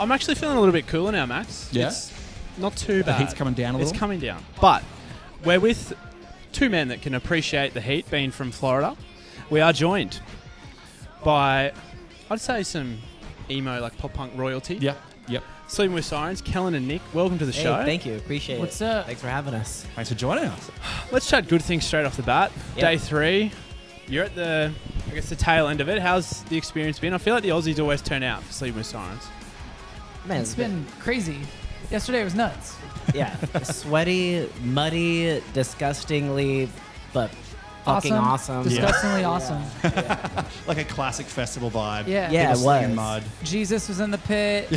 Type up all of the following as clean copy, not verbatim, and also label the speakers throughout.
Speaker 1: I'm actually feeling a little bit cooler now, Max.
Speaker 2: Yeah?
Speaker 1: It's not too bad.
Speaker 2: The heat's coming down a little?
Speaker 1: It's coming down. But we're with two men that can appreciate the heat, being from Florida. We are joined by, I'd say, some emo, like pop-punk royalty.
Speaker 2: Yep.
Speaker 1: Sleeping with Sirens, Kellin and Nick, welcome to the show.
Speaker 3: Thank you. Appreciate it.
Speaker 4: What's up?
Speaker 3: Thanks for having us.
Speaker 2: Thanks for joining us.
Speaker 1: Let's chat good things straight off the bat.
Speaker 3: Yep.
Speaker 1: Day 3. You're at the tail end of it. How's the experience been? I feel like the Aussies always turn out for Sleeping with Sirens.
Speaker 3: Man,
Speaker 4: It's been crazy. Yesterday was nuts.
Speaker 3: yeah, sweaty, muddy, disgustingly, but fucking awesome.
Speaker 4: Disgustingly awesome.
Speaker 2: Like a classic festival vibe.
Speaker 4: Yeah.
Speaker 3: Yeah,
Speaker 2: People
Speaker 3: it was.
Speaker 2: slinging mud.
Speaker 4: Jesus was in the pit.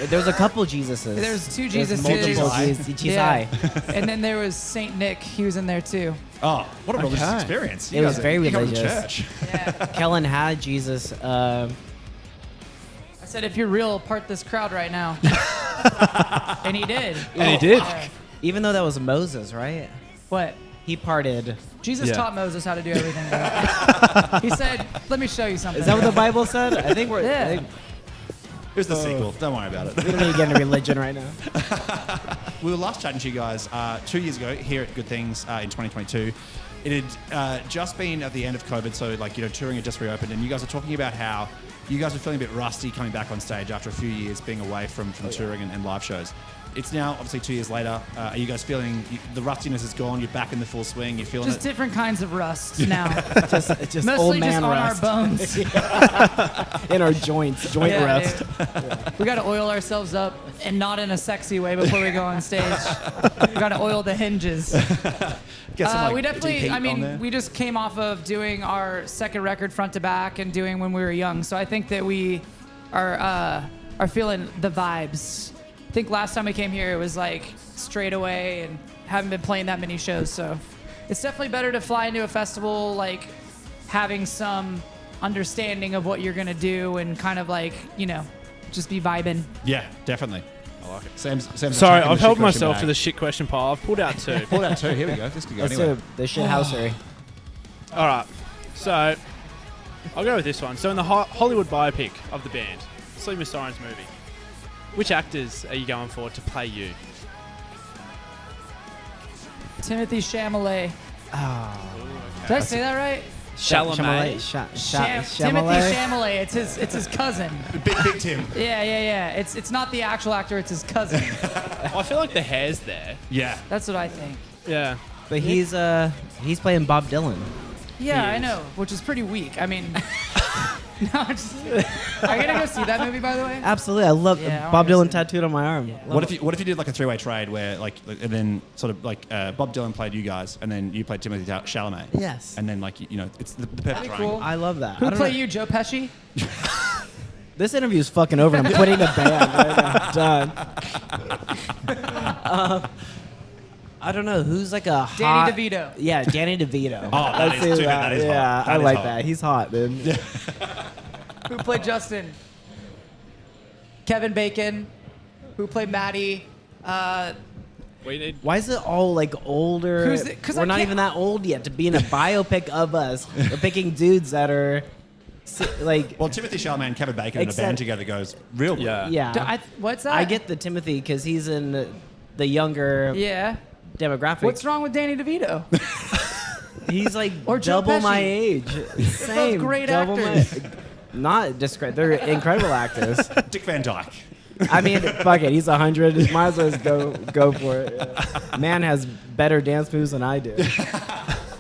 Speaker 3: There was a couple Jesuses.
Speaker 4: There was two
Speaker 3: There's
Speaker 4: Jesuses.
Speaker 3: multiple
Speaker 2: Jesus.
Speaker 4: Yeah. And then there was Saint Nick. He was in there too.
Speaker 2: Oh, what a religious
Speaker 1: Okay.
Speaker 2: experience.
Speaker 3: It was very
Speaker 2: you come to
Speaker 3: religious.
Speaker 2: church.
Speaker 4: Yeah.
Speaker 3: Kellin had Jesus.
Speaker 4: I said, if you're real, part this crowd right now. And he did.
Speaker 1: And he did.
Speaker 4: Yeah.
Speaker 3: Even though that was Moses, right?
Speaker 4: What?
Speaker 3: He parted.
Speaker 4: Jesus
Speaker 1: Yeah.
Speaker 4: taught Moses how to do everything. Though. He said, let me show you something.
Speaker 3: Is that what the Bible said? I think we're.
Speaker 4: Yeah.
Speaker 3: I think
Speaker 2: Here's the sequel. Don't worry about
Speaker 3: we
Speaker 2: it.
Speaker 3: don't need to get into religion right now.
Speaker 2: We were last chatting to you guys 2 years ago here at Good Things in 2022. It had just been at the end of COVID, so touring had just reopened, and you guys were talking about how you guys were feeling a bit rusty coming back on stage after a few years being away from touring and live shows. It's now obviously 2 years later. Are you guys feeling the rustiness is gone? You're back in the full swing. You're feeling
Speaker 4: Just
Speaker 2: it.
Speaker 4: different kinds of rust now.
Speaker 3: Just
Speaker 4: Mostly
Speaker 3: old
Speaker 4: just
Speaker 3: man
Speaker 4: on
Speaker 3: rust.
Speaker 4: our bones.
Speaker 3: In our joint
Speaker 4: Yeah,
Speaker 3: rust.
Speaker 4: dude. We got to oil ourselves up, and not in a sexy way before we go on stage. We got to oil the hinges.
Speaker 2: Get some,
Speaker 4: We
Speaker 2: deep
Speaker 4: definitely,
Speaker 2: heat
Speaker 4: I
Speaker 2: on
Speaker 4: mean,
Speaker 2: there.
Speaker 4: we just came off of doing our second record front to back and doing When We Were Young. So I think that we are feeling the vibes. I think last time we came here, it was like straight away and haven't been playing that many shows. So it's definitely better to fly into a festival, like having some understanding of what you're going to do and kind of like, just be vibing.
Speaker 2: Yeah, definitely. I like it. Sam's
Speaker 1: Sorry,
Speaker 2: chucking
Speaker 1: I've
Speaker 2: the
Speaker 1: held
Speaker 2: shit question
Speaker 1: myself
Speaker 2: bag.
Speaker 1: to the shit question pile. I've pulled out 2.
Speaker 2: Pull out 2. Here we go. This could go
Speaker 3: Let's
Speaker 2: anywhere.
Speaker 3: do the shit housery.
Speaker 1: All right. So I'll go with this one. So in the Hollywood biopic of the band, Sleeping with Sirens movie, which actors are you going for to play you?
Speaker 4: Timothee Chalamet.
Speaker 3: Oh.
Speaker 4: Did I say that right?
Speaker 1: Chalamet.
Speaker 4: Timothee Chalamet. It's his cousin.
Speaker 2: Big Tim.
Speaker 4: Yeah. It's not the actual actor. It's his cousin.
Speaker 1: I feel like the hair's there.
Speaker 2: Yeah.
Speaker 4: That's what I think.
Speaker 1: Yeah.
Speaker 3: But he's playing Bob Dylan.
Speaker 4: Yeah,
Speaker 1: He
Speaker 4: I
Speaker 1: is.
Speaker 4: know, which is pretty weak. I mean, no, I'm just. Are you gonna go see that movie, by the way?
Speaker 3: Absolutely, I love
Speaker 4: Yeah, I
Speaker 3: Bob
Speaker 4: wanna
Speaker 3: Dylan
Speaker 4: see it.
Speaker 3: tattooed on my arm.
Speaker 4: Yeah.
Speaker 2: What if you did like a 3-way trade where and then sort of Bob Dylan played you guys and then you played Timothee Chalamet.
Speaker 3: Yes.
Speaker 2: And then it's the perfect
Speaker 4: That'd be
Speaker 2: triangle.
Speaker 4: cool.
Speaker 3: I love that.
Speaker 4: Who
Speaker 3: I don't
Speaker 4: play
Speaker 3: know.
Speaker 4: you, Joe Pesci?
Speaker 3: This interview is fucking over. I'm quitting the band. Right now. Done. I don't know who's like a hot.
Speaker 4: Danny DeVito.
Speaker 3: Yeah, Danny DeVito.
Speaker 2: Oh, that
Speaker 3: Let's
Speaker 2: is-
Speaker 3: do
Speaker 2: dude, that is hot.
Speaker 3: Yeah,
Speaker 2: That
Speaker 3: I
Speaker 2: is
Speaker 3: like
Speaker 2: hot.
Speaker 3: that. He's hot, man.
Speaker 4: Who played Justin? Kevin Bacon. Who played Maddie?
Speaker 1: We need.
Speaker 3: Why is it all like older?
Speaker 4: Who's it- 'cause
Speaker 3: We're
Speaker 4: I
Speaker 3: not
Speaker 4: can't-
Speaker 3: even that old yet to be in a biopic of us. We're picking dudes that are like.
Speaker 2: Well, Timothee Chalamet and Kevin Bacon in a
Speaker 3: Except-
Speaker 2: band together goes real good.
Speaker 1: Yeah.
Speaker 3: Yeah.
Speaker 4: What's that?
Speaker 3: I get the Timothy because he's in the younger
Speaker 4: Yeah.
Speaker 3: demographic.
Speaker 4: What's wrong with Danny DeVito?
Speaker 3: He's like
Speaker 4: Or Joe
Speaker 3: double my
Speaker 4: Pesci.
Speaker 3: age. Same.
Speaker 4: great
Speaker 3: double
Speaker 4: actors.
Speaker 3: Not discredit. They're incredible actors.
Speaker 2: Dick Van Dyke.
Speaker 3: I mean, fuck it. He's 100. Might as well just go for it. Yeah. Man has better dance moves than I do.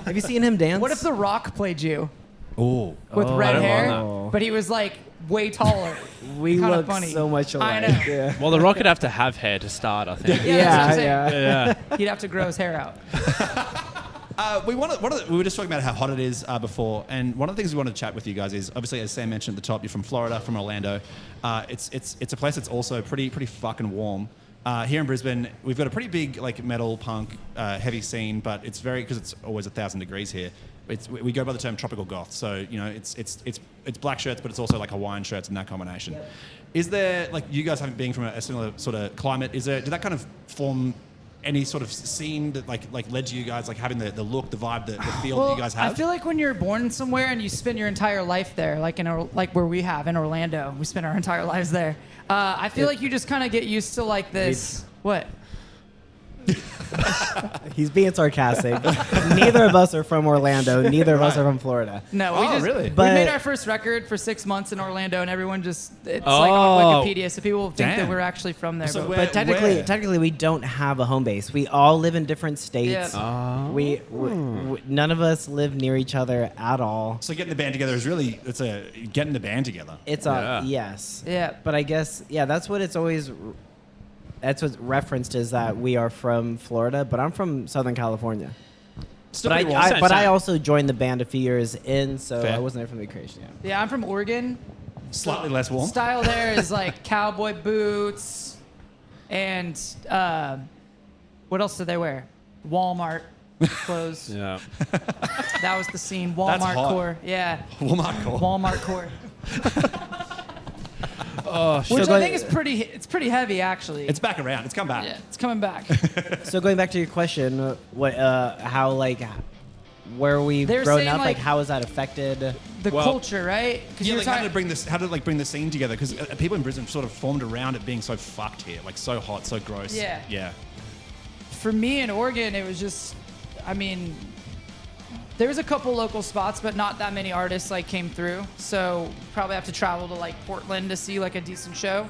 Speaker 3: Have you seen him dance?
Speaker 4: What if The Rock played you
Speaker 2: Oh.
Speaker 4: with
Speaker 3: Oh,
Speaker 4: red
Speaker 1: I don't
Speaker 4: hair,
Speaker 1: mind
Speaker 4: but he was like way taller?
Speaker 3: we
Speaker 4: kinda
Speaker 3: look
Speaker 4: funny.
Speaker 3: so much
Speaker 4: I
Speaker 3: alike?
Speaker 4: know.
Speaker 3: Yeah.
Speaker 1: Well, the Rock would have to have hair to start, I think.
Speaker 4: Yeah, that's what I'm
Speaker 3: Yeah,
Speaker 4: saying.
Speaker 3: yeah.
Speaker 1: Yeah.
Speaker 4: He'd have to grow his hair out.
Speaker 2: We were just talking about how hot it is before, and one of the things we wanted to chat with you guys is obviously, as Sam mentioned at the top, you're from Florida, from Orlando. It's a place that's also pretty fucking warm. Here in Brisbane, we've got a pretty big like metal punk heavy scene, but it's very because it's always 1,000 degrees here. We go by the term tropical goth, so it's black shirts, but it's also like Hawaiian shirts and that combination. Yep. Is there like you guys having being from a similar sort of climate? Did that kind of form any sort of scene that like led to you guys like having the look, the vibe, the feel that
Speaker 4: Well,
Speaker 2: you guys have?
Speaker 4: I feel like when you're born somewhere and you spend your entire life there, like where we have in Orlando, we spend our entire lives there. I feel like you just kind of get used to like this. What?
Speaker 3: He's being sarcastic. Neither of us are from Orlando. Neither of us are from Florida.
Speaker 4: No,
Speaker 2: Oh, really?
Speaker 4: we
Speaker 3: But-
Speaker 4: made our first record for 6 months in Orlando, and everyone just it's like on Wikipedia, so people think
Speaker 2: Damn.
Speaker 4: that we're actually from there.
Speaker 2: So
Speaker 4: but
Speaker 2: where-
Speaker 3: But technically, we don't have a home base. We all live in different states.
Speaker 4: Yeah.
Speaker 3: We none of us live near each other at all.
Speaker 2: So getting the band together is really getting the band together.
Speaker 3: It's
Speaker 1: Yeah.
Speaker 3: yes.
Speaker 4: Yeah.
Speaker 3: But I guess that's what it's always. That's what's referenced is that we are from Florida, but I'm from Southern California.
Speaker 2: Still
Speaker 3: But
Speaker 2: pretty wild.
Speaker 1: Same,
Speaker 3: I
Speaker 1: same.
Speaker 3: also joined the band a few years in, so
Speaker 2: Fair.
Speaker 3: I wasn't there from the creation. Yeah.
Speaker 4: Yeah, I'm from Oregon.
Speaker 2: Slightly less warm.
Speaker 4: Style there is like cowboy boots, and what else did they wear? Walmart clothes.
Speaker 1: Yeah.
Speaker 4: That was the scene.
Speaker 2: That's
Speaker 4: Walmart
Speaker 2: hot.
Speaker 4: core. Yeah.
Speaker 2: Walmart core.
Speaker 4: Walmart core.
Speaker 1: Oh,
Speaker 4: Which
Speaker 3: So
Speaker 4: I
Speaker 3: go-
Speaker 4: think is pretty heavy actually.
Speaker 2: It's back around. It's come back.
Speaker 4: yeah, it's coming back.
Speaker 3: So going back to your question, where we've
Speaker 4: They were
Speaker 3: grown
Speaker 4: saying,
Speaker 3: up,
Speaker 4: like-
Speaker 3: how has that affected?
Speaker 4: The
Speaker 1: Well-
Speaker 4: culture, right? Because
Speaker 2: Yeah,
Speaker 4: you're
Speaker 2: like how
Speaker 4: talking.
Speaker 2: did it bring the scene together? Because people in Brisbane sort of formed around it being so fucked here, like so hot, so gross.
Speaker 4: Yeah.
Speaker 2: Yeah.
Speaker 4: For me in Oregon, it was just, I mean, there was a couple local spots, but not that many artists like came through. So probably have to travel to like Portland to see like a decent show.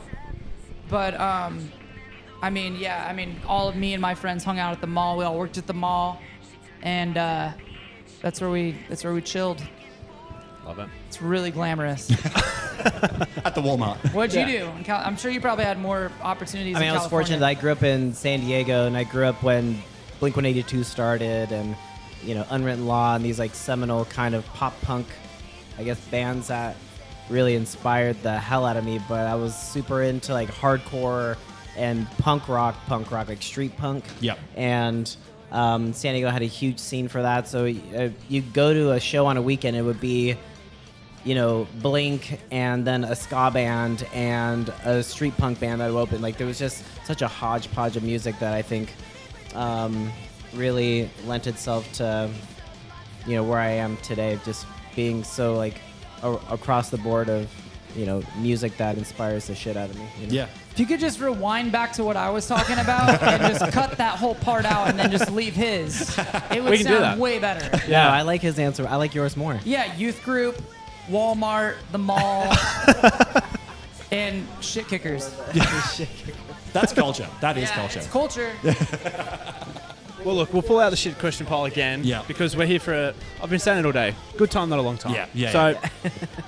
Speaker 4: But I mean, yeah, I mean, all of me and my friends hung out at the mall. We all worked at the mall, and that's where we chilled.
Speaker 1: Love it.
Speaker 4: It's really glamorous.
Speaker 2: At the Walmart.
Speaker 4: What'd you do? I'm sure you probably had more opportunities.
Speaker 3: I mean,
Speaker 4: in
Speaker 3: I was
Speaker 4: California.
Speaker 3: fortunate that I grew up in San Diego, and I grew up when Blink-182 started, and Unwritten Law, and these like seminal kind of pop punk, I guess, bands that really inspired the hell out of me. But I was super into like hardcore and punk rock, like street punk.
Speaker 2: Yep.
Speaker 3: And San Diego had a huge scene for that. So you go to a show on a weekend, it would be, Blink and then a ska band and a street punk band that would open. Like there was just such a hodgepodge of music that I think really lent itself to, where I am today, just being so like across the board of, music that inspires the shit out of me.
Speaker 2: Yeah.
Speaker 4: If you could just rewind back to what I was talking about and just cut that whole part out and then just leave his, it would
Speaker 1: We can do that.
Speaker 4: sound way better.
Speaker 3: Yeah, I like his answer. I like yours more.
Speaker 4: Yeah, youth group, Walmart, the mall, and shit kickers.
Speaker 2: That's culture. That is
Speaker 4: Yeah,
Speaker 2: culture.
Speaker 4: it's culture.
Speaker 1: Well, look, we'll pull out the shit question pile again.
Speaker 2: Yeah.
Speaker 1: Because we're here for I've been saying it all day. Good time, not a long time.
Speaker 2: Yeah,
Speaker 1: So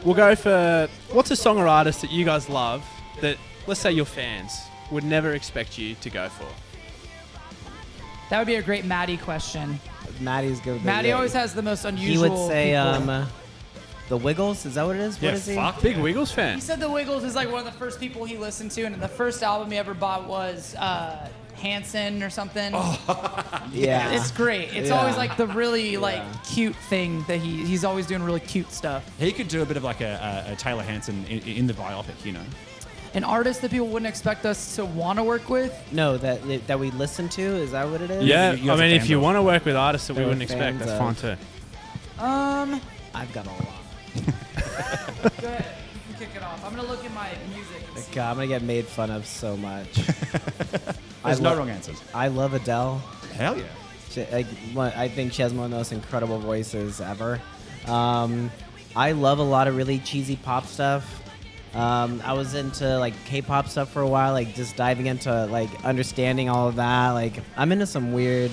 Speaker 1: we'll go for what's a song or artist that you guys love that, let's say your fans, would never expect you to go for?
Speaker 4: That would be a great Maddie question.
Speaker 3: Maddie's good.
Speaker 4: Maddie
Speaker 3: yeah.
Speaker 4: always has the most
Speaker 3: He
Speaker 4: unusual
Speaker 3: would say
Speaker 4: people.
Speaker 3: the Wiggles. Is that what it is?
Speaker 2: Yeah,
Speaker 3: What is he?
Speaker 2: fuck.
Speaker 1: Big Wiggles fan.
Speaker 4: He said the Wiggles is like one of the first people he listened to, and the first album he ever bought was Hanson or something.
Speaker 3: Yeah.
Speaker 4: It's great. It's
Speaker 3: Yeah.
Speaker 4: always like the really like cute thing that he's always doing really cute stuff.
Speaker 2: He could do a bit of like a Taylor Hanson in the biopic,
Speaker 4: An artist that people wouldn't expect us to want to work with.
Speaker 3: No, that we listen to. Is that what it is?
Speaker 1: Yeah,
Speaker 2: you guys
Speaker 1: I
Speaker 2: are
Speaker 1: mean, if
Speaker 2: fans
Speaker 1: you
Speaker 2: of.
Speaker 1: want to work with artists that we
Speaker 3: We're
Speaker 1: wouldn't expect,
Speaker 3: fans
Speaker 1: that's
Speaker 3: of.
Speaker 1: fine too.
Speaker 3: I've got a lot.
Speaker 4: Go ahead. You can kick it off. I'm gonna look at my music and see.
Speaker 3: God, I'm gonna get made fun of so much.
Speaker 2: There's no wrong answers.
Speaker 3: I love Adele.
Speaker 2: Hell yeah.
Speaker 3: I think she has one of the most incredible voices ever. I love a lot of really cheesy pop stuff. I was into like K-pop stuff for a while, like just diving into like understanding all of that. Like I'm into some weird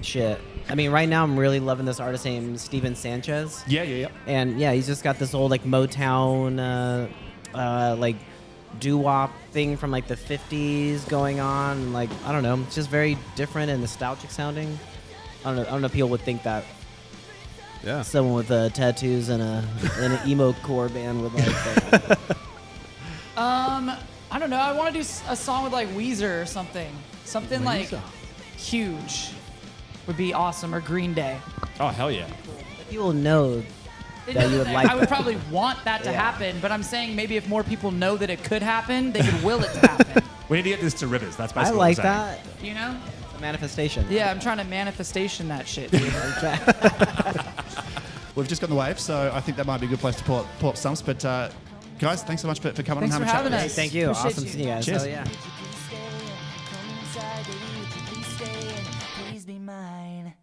Speaker 3: shit. I mean, right now I'm really loving this artist named Steven Sanchez.
Speaker 2: Yeah.
Speaker 3: And yeah, he's just got this old like Motown, like doo-wop thing from like the 50s going on. And, like, I don't know, it's just very different and nostalgic sounding. I don't know if people would think that
Speaker 1: Yeah.
Speaker 3: someone with tattoos and an emo core band would like that.
Speaker 4: I don't know. I want to do a song with like Weezer or something. Something like
Speaker 1: Weezer.
Speaker 4: huge would be awesome. Or Green Day.
Speaker 2: Oh, hell yeah.
Speaker 3: People know
Speaker 4: They
Speaker 3: that
Speaker 4: know
Speaker 3: you would
Speaker 4: that
Speaker 3: like
Speaker 4: I would
Speaker 3: that.
Speaker 4: probably want that to
Speaker 3: Yeah.
Speaker 4: happen, but I'm saying maybe if more people know that it could happen, they could will it to happen.
Speaker 2: We need to get this to Rivers. That's
Speaker 3: I
Speaker 2: basically
Speaker 3: like
Speaker 2: what I'm saying.
Speaker 3: that.
Speaker 4: You know?
Speaker 3: Manifestation.
Speaker 4: Yeah, I'm trying to manifestation that shit, dude.
Speaker 2: We've just got in the wave, so I think that might be a good place to pull up stumps. But guys, thanks so much for coming
Speaker 4: Thanks
Speaker 2: and
Speaker 4: for
Speaker 2: having a chat
Speaker 4: having
Speaker 2: with
Speaker 4: us.
Speaker 2: us.
Speaker 3: Thank you.
Speaker 4: Appreciate
Speaker 3: Awesome
Speaker 4: you.
Speaker 3: seeing you guys.
Speaker 2: Cheers.
Speaker 3: Hell yeah.
Speaker 5: Would you please stay? Come inside, baby, would you please stay? And please be mine.